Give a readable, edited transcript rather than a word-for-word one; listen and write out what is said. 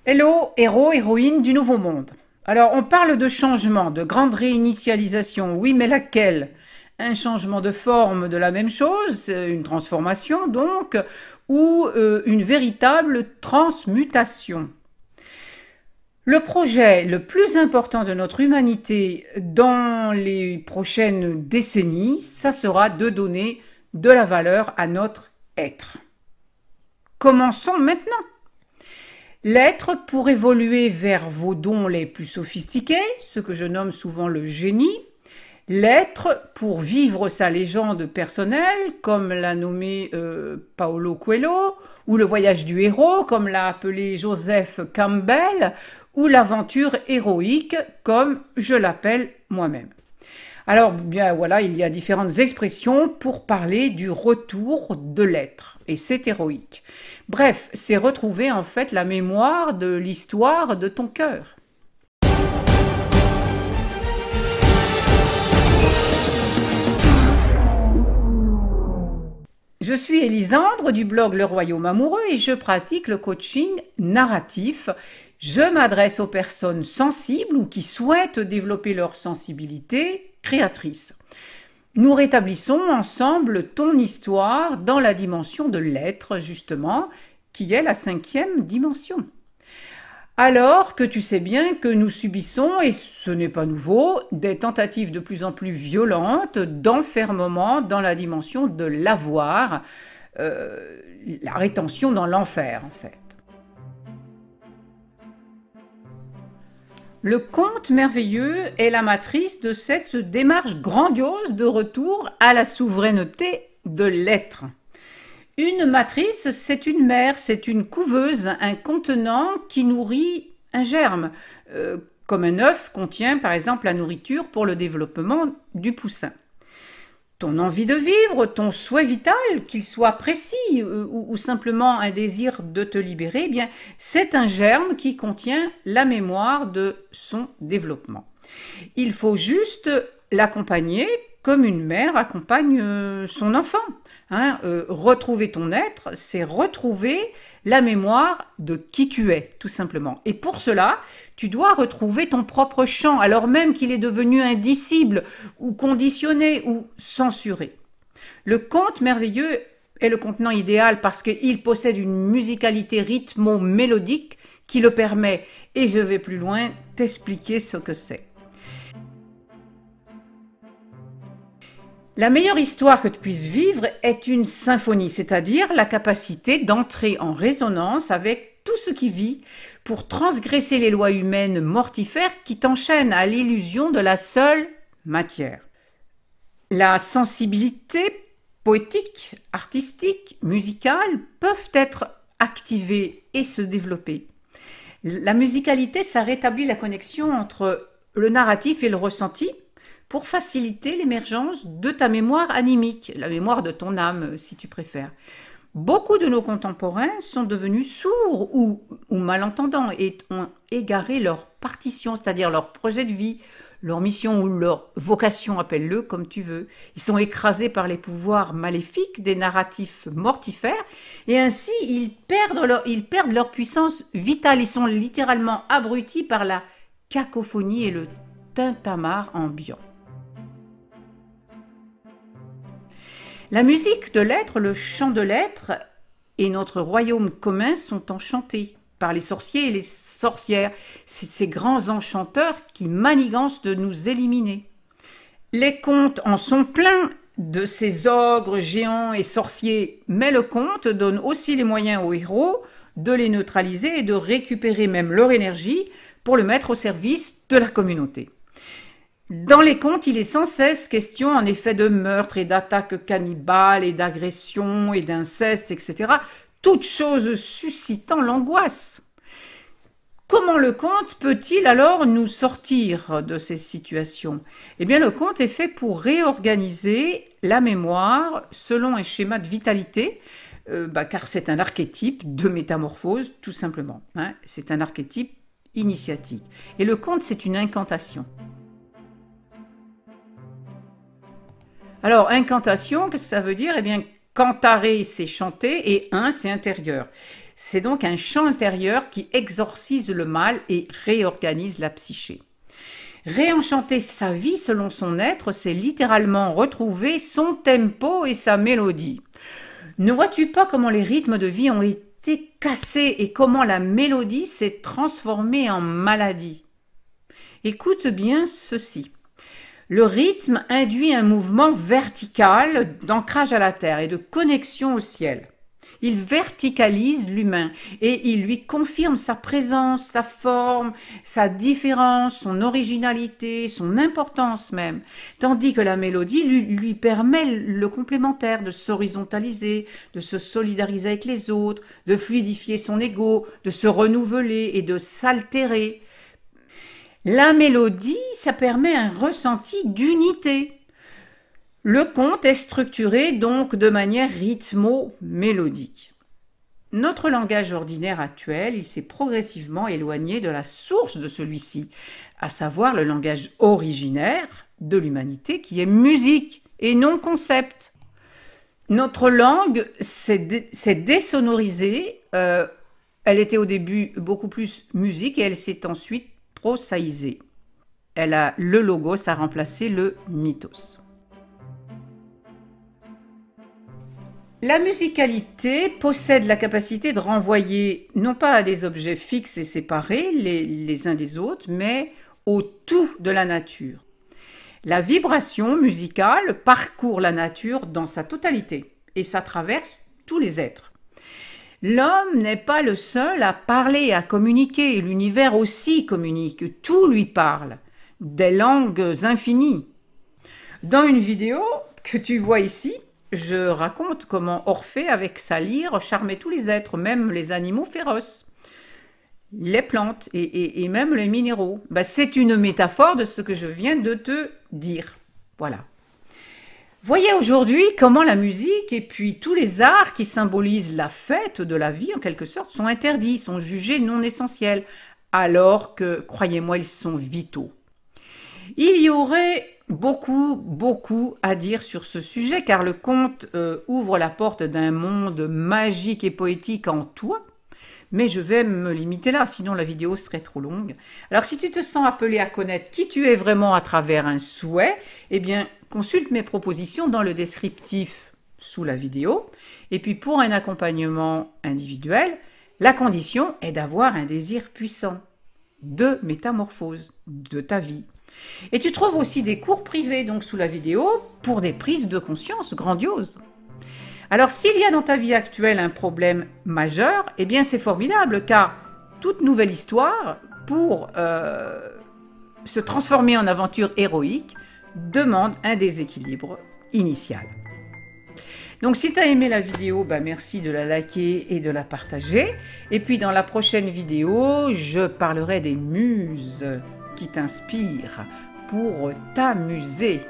Hello, héros, héroïnes du Nouveau Monde. Alors, on parle de changement, de grande réinitialisation. Oui, mais laquelle? Un changement de forme de la même chose, une transformation donc, ou une véritable transmutation. Le projet le plus important de notre humanité dans les prochaines décennies, ça sera de donner de la valeur à notre être. Commençons maintenant. L'être pour évoluer vers vos dons les plus sophistiqués, ce que je nomme souvent le génie. L'être pour vivre sa légende personnelle, comme l'a nommé Paulo Coelho, ou le voyage du héros, comme l'a appelé Joseph Campbell, ou l'aventure héroïque, comme je l'appelle moi-même. Alors, bien voilà, il y a différentes expressions pour parler du retour de l'être, et c'est héroïque. Bref, c'est retrouver en fait la mémoire de l'histoire de ton cœur. Je suis Élisandre du blog Le Royaume Amoureux et je pratique le coaching narratif. Je m'adresse aux personnes sensibles ou qui souhaitent développer leur sensibilité créatrice. Nous rétablissons ensemble ton histoire dans la dimension de l'être, justement, qui est la 5e dimension. Alors que tu sais bien que nous subissons, et ce n'est pas nouveau, des tentatives de plus en plus violentes d'enfermement dans la dimension de l'avoir, la rétention dans l'enfer en fait. Le conte merveilleux est la matrice de cette démarche grandiose de retour à la souveraineté de l'être. Une matrice, c'est une mère, c'est une couveuse, un contenant qui nourrit un germe, comme un œuf contient par exemple la nourriture pour le développement du poussin. Ton envie de vivre, ton souhait vital, qu'il soit précis ou simplement un désir de te libérer, eh bien, c'est un germe qui contient la mémoire de son développement. Il faut juste l'accompagner comme une mère accompagne son enfant. Retrouver ton être, c'est retrouver la mémoire de qui tu es, tout simplement. Et pour cela, tu dois retrouver ton propre champ, alors même qu'il est devenu indicible ou conditionné ou censuré. Le conte merveilleux est le contenant idéal parce qu'il possède une musicalité rythmo-mélodique qui le permet, et je vais plus loin, t'expliquer ce que c'est. La meilleure histoire que tu puisses vivre est une symphonie, c'est-à-dire la capacité d'entrer en résonance avec tout ce qui vit pour transgresser les lois humaines mortifères qui t'enchaînent à l'illusion de la seule matière. La sensibilité poétique, artistique, musicale peuvent être activées et se développer. La musicalité, ça rétablit la connexion entre le narratif et le ressenti, pour faciliter l'émergence de ta mémoire animique, la mémoire de ton âme, si tu préfères. Beaucoup de nos contemporains sont devenus sourds ou malentendants et ont égaré leur partition, c'est-à-dire leur projet de vie, leur mission ou leur vocation, appelle-le comme tu veux. Ils sont écrasés par les pouvoirs maléfiques des narratifs mortifères et ainsi ils perdent leur puissance vitale. Ils sont littéralement abrutis par la cacophonie et le tintamarre ambiant. La musique de l'être, le chant de l'être et notre royaume commun sont enchantés par les sorciers et les sorcières, ces grands enchanteurs qui manigancent de nous éliminer. Les contes en sont pleins de ces ogres, géants et sorciers, mais le conte donne aussi les moyens aux héros de les neutraliser et de récupérer même leur énergie pour le mettre au service de la communauté. Dans les contes, il est sans cesse question en effet de meurtres et d'attaques cannibales et d'agressions et d'inceste, etc. Toutes choses suscitant l'angoisse. Comment le conte peut-il alors nous sortir de ces situations? Eh bien, le conte est fait pour réorganiser la mémoire selon un schéma de vitalité, car c'est un archétype de métamorphose, tout simplement. C'est un archétype initiatique. Et le conte, c'est une incantation. Alors, incantation, qu'est-ce que ça veut dire? Eh bien, cantare, c'est chanter, et c'est intérieur. C'est donc un chant intérieur qui exorcise le mal et réorganise la psyché. Réenchanter sa vie selon son être, c'est littéralement retrouver son tempo et sa mélodie. Ne vois-tu pas comment les rythmes de vie ont été cassés et comment la mélodie s'est transformée en maladie? Écoute bien ceci. Le rythme induit un mouvement vertical d'ancrage à la terre et de connexion au ciel. Il verticalise l'humain et il lui confirme sa présence, sa forme, sa différence, son originalité, son importance même. Tandis que la mélodie lui permet le complémentaire de s'horizontaliser, de se solidariser avec les autres, de fluidifier son ego, de se renouveler et de s'altérer. La mélodie, ça permet un ressenti d'unité. Le conte est structuré donc de manière rythmo-mélodique. Notre langage ordinaire actuel, il s'est progressivement éloigné de la source de celui-ci, à savoir le langage originaire de l'humanité qui est musique et non concept. Notre langue s'est désonorisée, elle était au début beaucoup plus musique et elle s'est ensuite prosaïsée. Le logos a remplacé le mythos. La musicalité possède la capacité de renvoyer non pas à des objets fixes et séparés les uns des autres, mais au tout de la nature. La vibration musicale parcourt la nature dans sa totalité et ça traverse tous les êtres. L'homme n'est pas le seul à parler, à communiquer, l'univers aussi communique, tout lui parle, des langues infinies. Dans une vidéo que tu vois ici, je raconte comment Orphée, avec sa lyre, charmait tous les êtres, même les animaux féroces, les plantes et même les minéraux. C'est une métaphore de ce que je viens de te dire. Voilà. Voyez aujourd'hui comment la musique et puis tous les arts qui symbolisent la fête de la vie, en quelque sorte, sont interdits, sont jugés non essentiels, alors que, croyez-moi, ils sont vitaux. Il y aurait beaucoup à dire sur ce sujet, car le conte ouvre la porte d'un monde magique et poétique en toi, mais je vais me limiter là, sinon la vidéo serait trop longue. Alors si tu te sens appelé à connaître qui tu es vraiment à travers un souhait, eh bien consulte mes propositions dans le descriptif sous la vidéo, et puis pour un accompagnement individuel, la condition est d'avoir un désir puissant de métamorphose de ta vie. Et tu trouves aussi des cours privés donc sous la vidéo pour des prises de conscience grandioses. Alors s'il y a dans ta vie actuelle un problème majeur, eh bien c'est formidable car toute nouvelle histoire pour se transformer en aventure héroïque demande un déséquilibre initial. Donc si tu as aimé la vidéo, merci de la liker et de la partager. Et puis dans la prochaine vidéo, je parlerai des muses qui t'inspirent pour t'amuser.